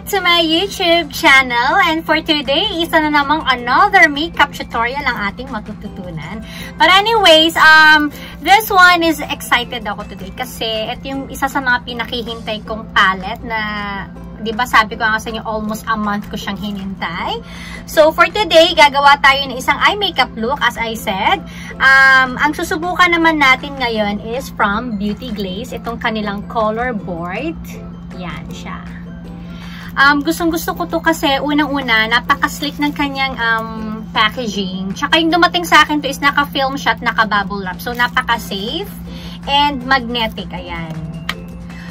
to my YouTube channel, and for today, isa na namang another makeup tutorial ang ating matututunan. But anyways, this one is excited ako today kasi ito yung isa sa mga pinakihintay kong palette na, di ba sabi ko nga sa inyo, almost a month ko siyang hinintay. So for today, gagawa tayo ng isang eye makeup look, as I said. Ang susubukan naman natin ngayon is from Beauty Glaze, itong kanilang color board. Yan siya. Gustong-gusto ko to kasi unang-una, napaka-slick ng kanyang packaging. Tsaka yung dumating sa akin to is naka-film shot, naka-bubble wrap. So, napaka-safe and magnetic. Ayan.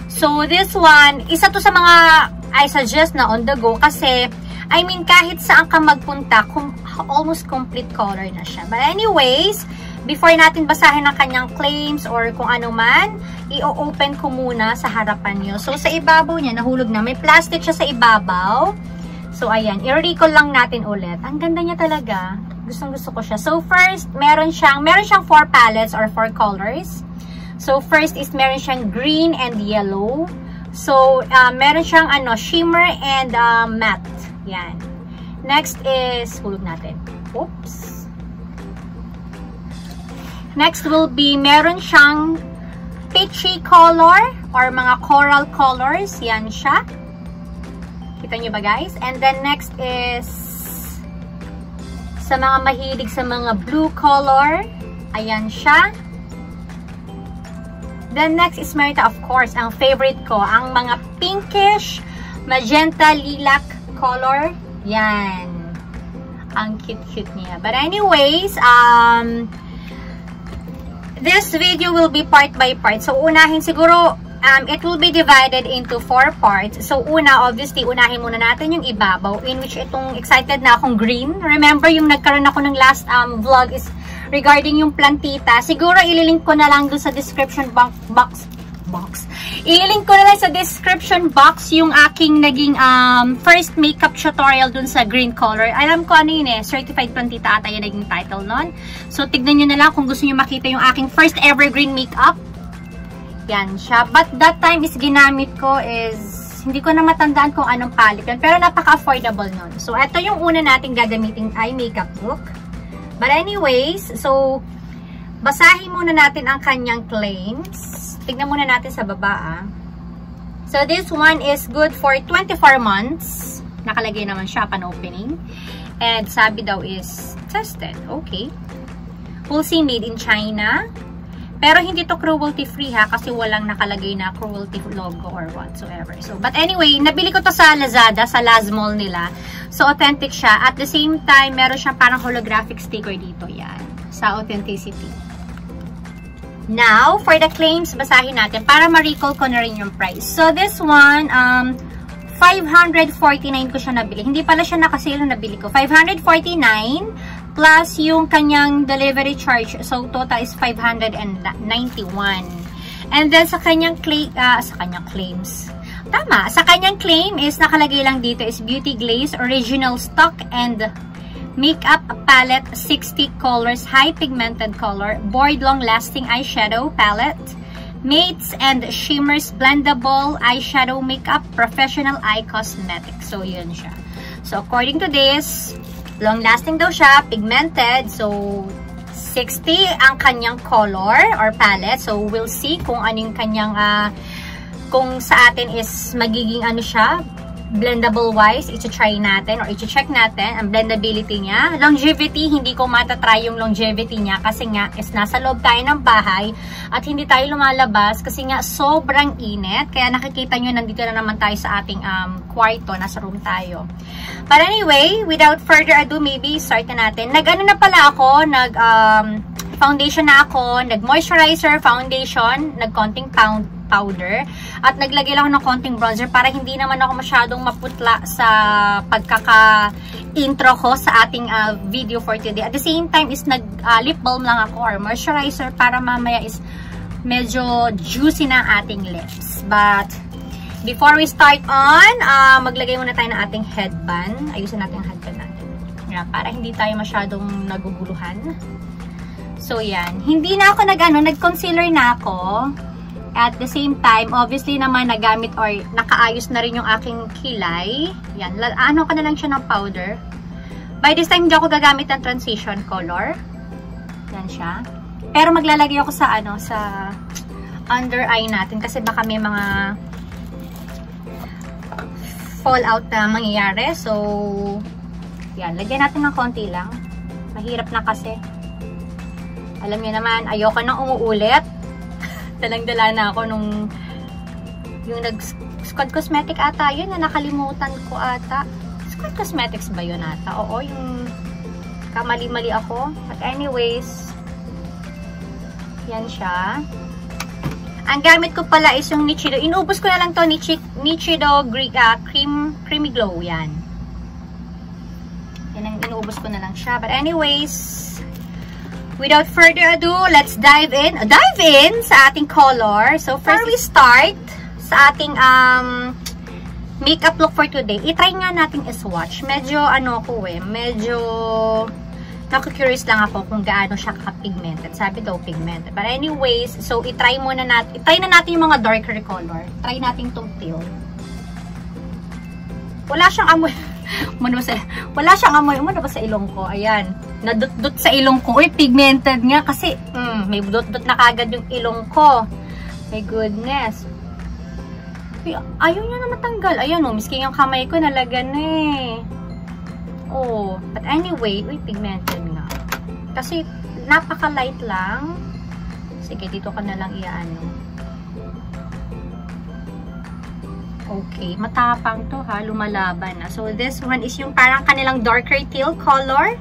So, this one, isa to sa mga I suggest na on the go kasi, I mean, kahit saan ka magpunta, almost complete color na siya. But anyways, before natin basahin ang kanyang claims or kung ano man, i-open ko muna sa harapan nyo. So, sa ibabaw niya, nahulog na. May plastic siya sa ibabaw. So, ayan. I-recall lang natin ulit. Ang ganda niya talaga. Gustong-gusto ko siya. So, first, meron siyang 4 palettes or 4 colors. So, first is meron siyang green and yellow. So, meron siyang shimmer and matte. Yan. Next is, hulog natin. Oops. Next will be, meron siyang peachy color or mga coral colors. Yan siya. Kita nyo ba guys? And then next is sa mga mahilig sa mga blue color. Ayan siya. Then next is meron, of course, ang favorite ko, ang mga pinkish, magenta, lilac color. Yan. Ang cute-cute niya. But anyways, this video will be part by part. So, unahin siguro, it will be divided into 4 parts. So, obviously, unahin muna natin yung ibabaw, in which itong excited na akong green. Remember, yung nagkaroon ako ng last vlog is regarding yung plantita. Siguro, ililink ko na lang dun sa description box. Ililink ko na lang sa description box yung aking naging first makeup tutorial dun sa green color. Alam ko ano yun eh, Certified Plantita ata yung naging title nun. So, tignan nyo na lang kung gusto nyo makita yung aking first ever green makeup. Yan siya. But that time is ginamit ko is, hindi ko na matandaan kung anong palette yun. Pero napaka-affordable nun. So, ito yung una nating gagamiting eye makeup look. But anyways, so, basahin muna natin ang kanyang claims. Tignan muna natin sa baba. So, this one is good for 24 months. Nakalagay naman siya pan opening. And sabi daw is tested. Okay. We'll see made in China. Pero hindi to cruelty free ha. Kasi walang nakalagay na cruelty logo or whatsoever. So, but anyway, nabili ko to sa Lazada, sa Lazmall nila. So, authentic siya. At the same time, meron siyang parang holographic sticker dito. Yan. Sa authenticity. Now, for the claims, basahin natin para ma-recall ko na rin yung price. So, this one, 549 ko siya nabili. Hindi pala siya nakasale na nabili ko. 549 plus yung kanyang delivery charge. So, total is 591. And then, sa kanyang claims. Tama. Sa kanyang claim is nakalagay lang dito is Beauty Glaze Original Stock and Makeup Palette 60 colors, high pigmented color, board long lasting eyeshadow palette, mattes and shimmers blendable eyeshadow makeup, professional eye cosmetic. So, yun siya. So, according to this, long lasting daw siya, pigmented. So, 60 ang kanyang color or palette. So, we'll see kung anong kanyang, kung sa atin is magiging siya, blendable wise, i-try natin or i-check natin ang blendability niya. Longevity, hindi ko matatry yung longevity niya kasi nga is nasa loob tayo ng bahay at hindi tayo lumalabas kasi nga sobrang init. Kaya nakikita nyo, nandito na naman tayo sa ating kwarto, nasa room tayo. But anyway, without further ado, maybe start na natin. Nag-ano na pala ako, foundation na ako, nag-moisturizer, foundation, nag-konting powder, at naglagay lang ako ng konting bronzer para hindi naman ako masyadong maputla sa pagkaka-intro ko sa ating video for today. At the same time is nag-lip balm lang ako or moisturizer para mamaya is medyo juicy na ating lips. But before we start on, maglagay muna tayo ng ating headband. Ayusin natin ang headband natin. Yan, para hindi tayo masyadong naguguluhan. So, yan. Hindi na ako nag-concealer na ako. At the same time, obviously naman nagamit or nakaayos na rin yung aking kilay. Yan, ano ka na lang siya ng powder. By this time, hindi ako gagamit ng transition color. Yan siya. Pero maglalagay ako sa sa under eye natin kasi baka may mga fallout na mangyayari. So, yan, lagyan natin ng konti lang. Mahirap na kasi. Alam niyo naman, ayoko nang umuulit. Talang-dala na ako nung yung Squad Cosmetic ata yun na nakalimutan ko ata. Squad Cosmetics ba yun ata? Oo, yung kamali-mali ako. But anyways, yan siya. Ang gamit ko pala is yung Nichido. Inubos ko na lang to, Nichido Creamy Glow. Yan. Yan ang inubos ko na lang siya. But anyways, without further ado, let's dive in sa ating color. So, before we start sa ating makeup look for today, itry nga natin i-swatch. Medyo, medyo naku-curious lang ako kung gaano siya ka-pigmented. Sabi daw, pigmented. But anyways, so, itry na natin yung mga darker color. Try natin itong teal. Wala siyang amoy. Wala siyang amoy. Umano ba sa ilong ko? Ayan. Nadut-dut sa ilong ko. Uy, pigmented nga. Kasi, may dut-dut na kagad yung ilong ko. My goodness. Uy, ayaw niya na matanggal. Ayan o, miski yung kamay ko nalagan na eh. Oh, but anyway, uy, pigmented nga. Kasi, napaka-light lang. Sige, dito ka na lang iaano. Okay, matapang to ha, lumalaban na. So, this one is yung parang kanilang darker teal color.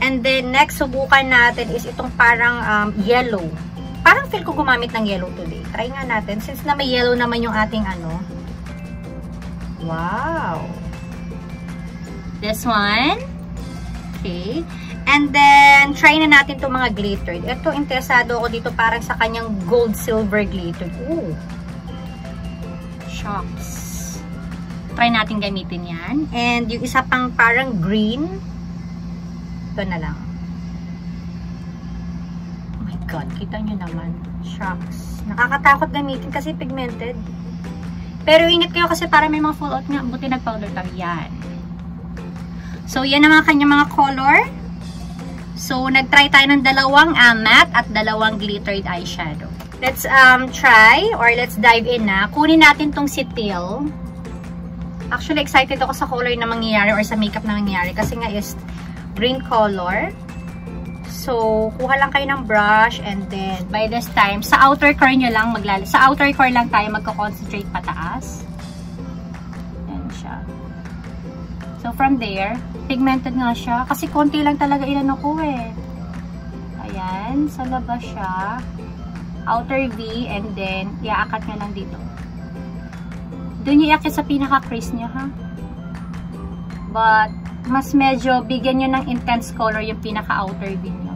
And then, next, subukan natin is itong parang yellow. Parang feel ko gumamit ng yellow today. Try nga natin, since na may yellow naman yung ating Wow! This one. Okay. And then, try na natin itong mga glittered. Ito, interesado ako dito parang sa kanyang gold-silver glittered. Ooh! Shocks. Try natin gamitin yan. And yung isa pang parang green. Ito na lang. Oh my God. Kita nyo naman. Shocks. Nakakatakot gamitin kasi pigmented. Pero ingat kayo kasi para may mga fallout nga. Buti nag-powder tayo. Yan. So, yan ang kanyang mga color. So, nag-try tayo ng dalawang matte at dalawang glittered eyeshadow. Let's try or let's dive in na. Kunin natin tong si teal. Actually, excited ako sa color na mangyayari or sa makeup na mangyayari kasi nga is green color. So, kuha lang kayo ng brush and then by this time, sa outer core nyo lang sa outer core lang tayo magko-concentrate pataas. Yan siya. So, from there, pigmented nga siya kasi konti lang talaga inano ko eh. Ayan, sa labas siya. Outer V, and then, iaakat nyo lang dito. Doon nyo iakit sa pinaka-crease nyo, ha? But, mas medyo bigyan nyo ng intense color yung pinaka-outer V nyo.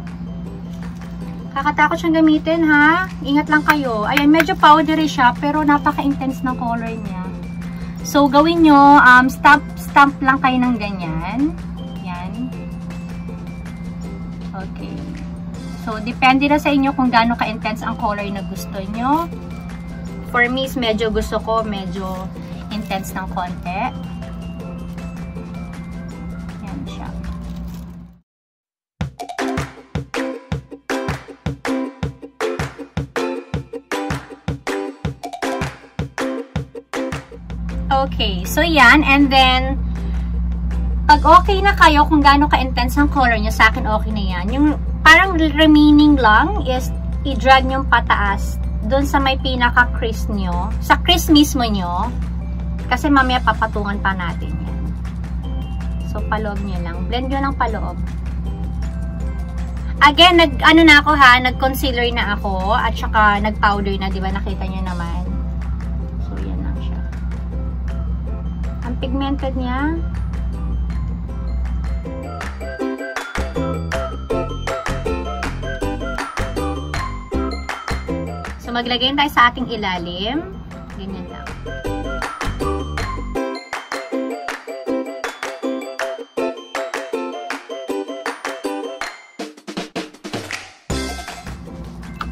Kakatakot siyang gamitin, ha? Ingat lang kayo. Ayan, medyo powdery siya, pero napaka-intense ng color niya. So, gawin nyo, stamp lang kayo ng ganyan. Yan. Okay. So, depende na sa inyo kung gaano ka-intense ang color na gusto nyo. For me, medyo gusto ko, medyo intense ng konti. Yan siya. Okay, so yan. And then, pag okay na kayo kung gaano ka-intense ang color nyo, sa akin okay na yan. Yung parang remaining lang is i-drag nyo pataas doon sa may pinaka-crease nyo. Sa crease mismo nyo. Kasi mamaya papatungan pa natin yan. So, paloob nyo lang. Blend nyo lang paloob. Again, nag-concealer na ako. At saka nag-powder na, di ba? Nakita nyo naman. So, yan lang siya. Ang pigmented niya. So, maglagay tayo sa ating ilalim. Ganyan lang.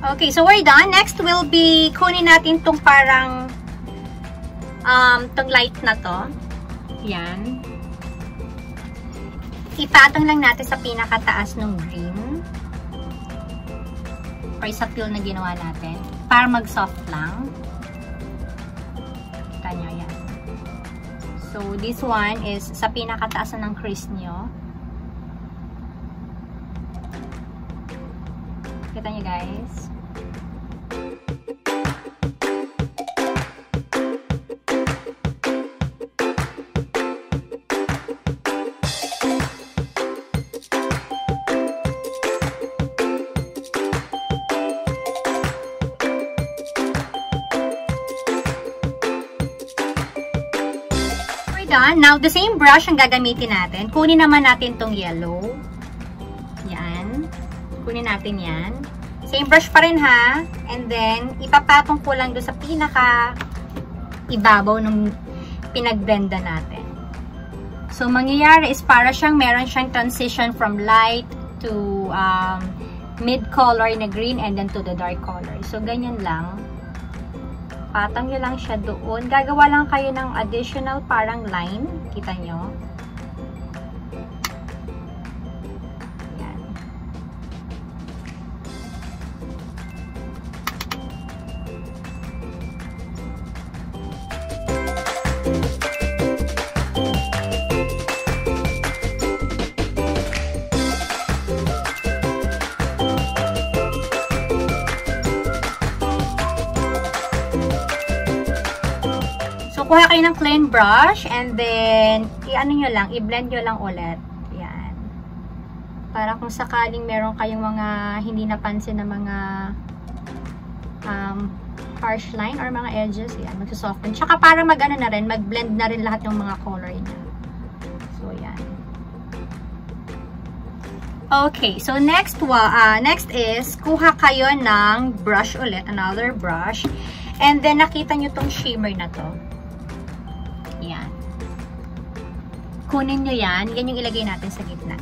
Okay, so we're done. Next will be kunin natin tong parang tong light na to. Yan. Ipatong lang natin sa pinakataas ng green. Or sa peel na ginawa natin. Para mag-soft lang. Kita nyo yan. So, this one is sa pinakataas ng crease nyo. Kita nyo guys. Now, the same brush ang gagamitin natin. Kunin naman natin tong yellow. Yan. Kunin natin yan. Same brush pa rin ha. And then, ipapatong ko lang doon sa pinaka ibabaw ng pinagblenda natin. So, mangyayari is para siyang meron siyang transition from light to mid color na green and then to the dark color. So, ganyan lang. Patang nyo lang siya doon. Gagawa lang kayo ng additional parang line. Kita nyo? Yan. Kuha kayo ng clean brush and then i-ano nyo lang, i-blend nyo lang ulit. Yan. Para kung sakaling meron kayong mga hindi napansin na mga harsh line or mga edges, yan, magsusoften. Tsaka para mag-ano na rin, mag-blend na rin lahat ng mga color niya. So, yan. Okay, so next is kuha kayo ng brush ulit, another brush. And then nakita nyo tong shimmer na to. Yan. Kunin nyo yan. Yan yung ilagay natin sa gitna.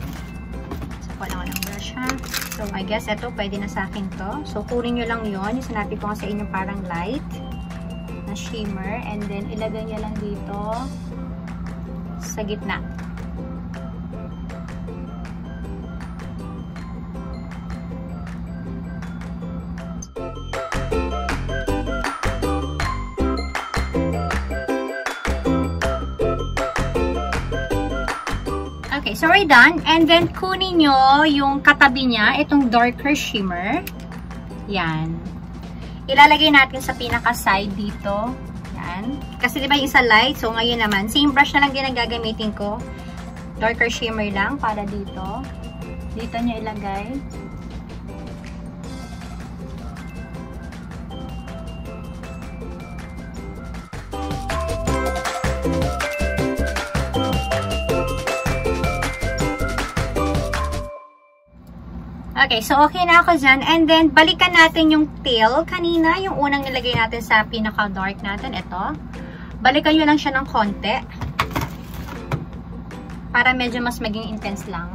So, kuha lang ng brush ha. So, I guess ito, pwede na sa akin to. So, kunin nyo lang yun. Yung sinabi ko nga sa inyo parang light na shimmer. And then, ilagay nyo lang dito sa gitna. Okay, so we're done. And then, kunin nyo yung katabi niya, itong darker shimmer. Yan. Ilalagay natin sa pinaka-side dito. Yan. Kasi diba yung isa light, so ngayon naman, same brush na lang din ang gagamitin ko. Darker shimmer lang para dito. Dito nyo ilagay. Okay, so okay na ako dyan. And then, balikan natin yung tail. Kanina, yung unang nilagay natin sa pinaka-dark natin. Ito. Balikan nyo lang siya ng konti. Para medyo mas maging intense lang.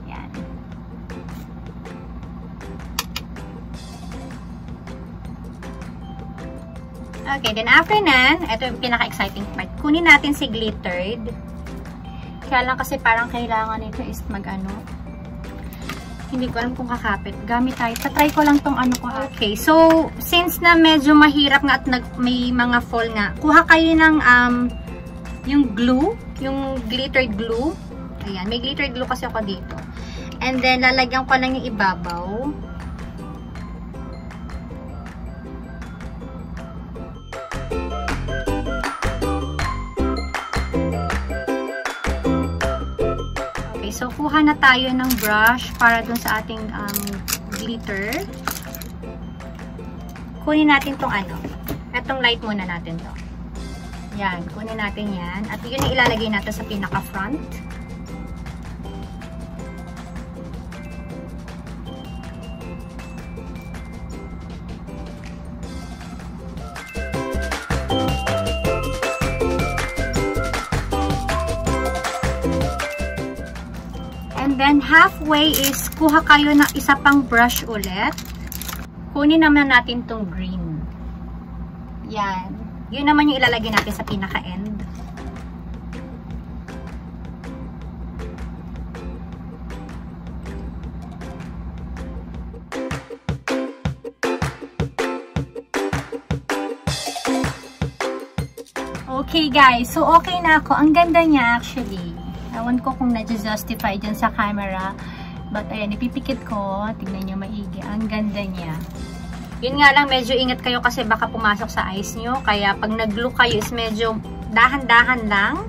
Yan. Okay, then after nan, ito yung pinaka-exciting part. Kunin natin si glittered. Kaya lang kasi parang kailangan nito is mag-ano. Hindi ko alam kung kakapit. Gamit tayo. Patry ko lang tong ano ko. Okay. So, since na medyo mahirap nga at may mga fall nga, kuha kayo ng yung glue. Yung glittered glue. Ayan. May glittered glue kasi ako dito. And then, lalagyan ko lang yung ibabaw. So, kuha na tayo ng brush para dun sa ating glitter. Kunin natin tong ano. Itong light muna natin to. Yan. Kunin natin yan. At yun yung ilalagay natin sa pinaka-front. Then, halfway is kuha kayo ng isa pang brush ulit. kunin naman natin tong green. Yan. Yun naman yung ilalagay natin sa pinaka-end. Okay guys, so okay na ako. Ang ganda niya actually. Ewan ko kung na-justify dyan sa camera. But ayan, ipipikit ko. Tignan nyo maigi. Ang ganda niya. Yun nga lang, medyo ingat kayo kasi baka pumasok sa eyes nyo. Kaya pag nag-glue kayo is medyo dahan-dahan lang.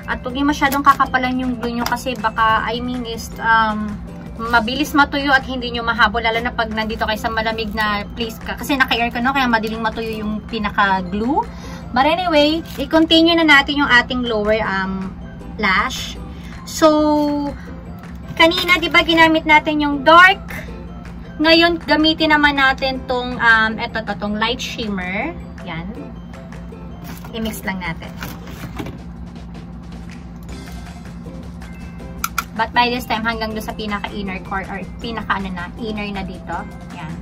At huwag nyo masyadong kakapalan yung glue nyo kasi baka, mabilis matuyo at hindi nyo mahabol. Lalo na pag nandito kayo sa malamig na place ka. Kasi naka-aircon no, kaya madaling matuyo yung pinaka-glue. But anyway, i-continue na natin yung ating lower lash. So, kanina, di ba ginamit natin yung dark? Ngayon, gamitin naman natin tong, tong light shimmer. Yan. I-mix lang natin. But by this time, hanggang doon sa pinaka-inner core, or inner na dito. Yan.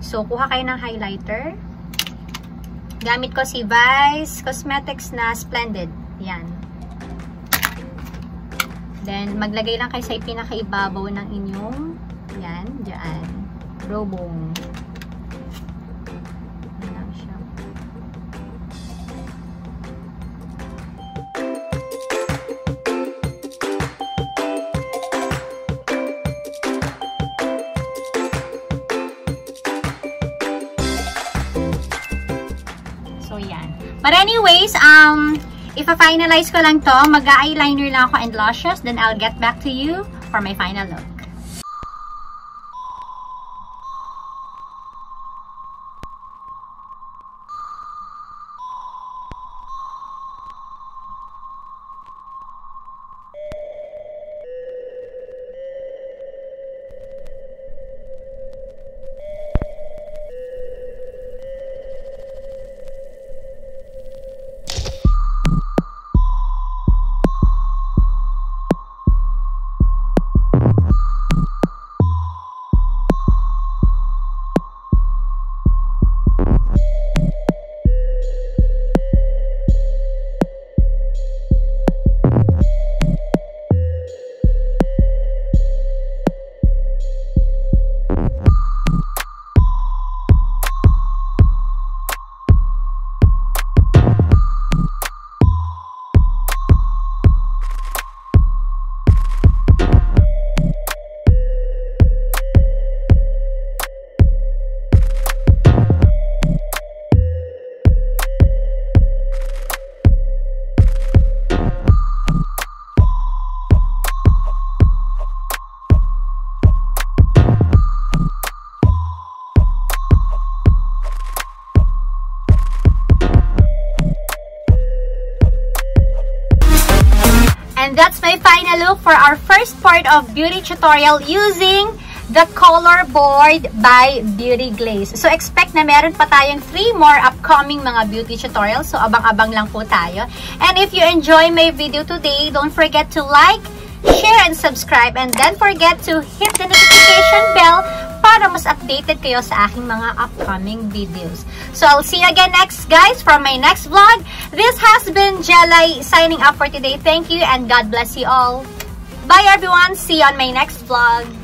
So, kuha kayo ng highlighter. Gamit ko si Vice Cosmetics na Splendid. Yan. Then, maglagay lang kayo sa pinakaibabaw ng inyong, yan, dyan, brow bone. Yan lang siya. But anyways, ipa-finalize ko lang to. Mag-eyeliner lang ako and lashes. Then I'll get back to you for my final look. And that's my final look for our first part of beauty tutorial using the Color Board by Beauty Glaze. So expect na meron pa tayong 3 more upcoming mga beauty tutorials. So abang-abang lang po tayo. And if you enjoy my video today, don't forget to like, share, and subscribe. And don't forget to hit the notification bell para mas updated kayo sa aking mga upcoming videos. So I'll see you again next, guys, from my next vlog. This has been Jelay signing up for today. Thank you and God bless you all. Bye everyone. See you on my next vlog.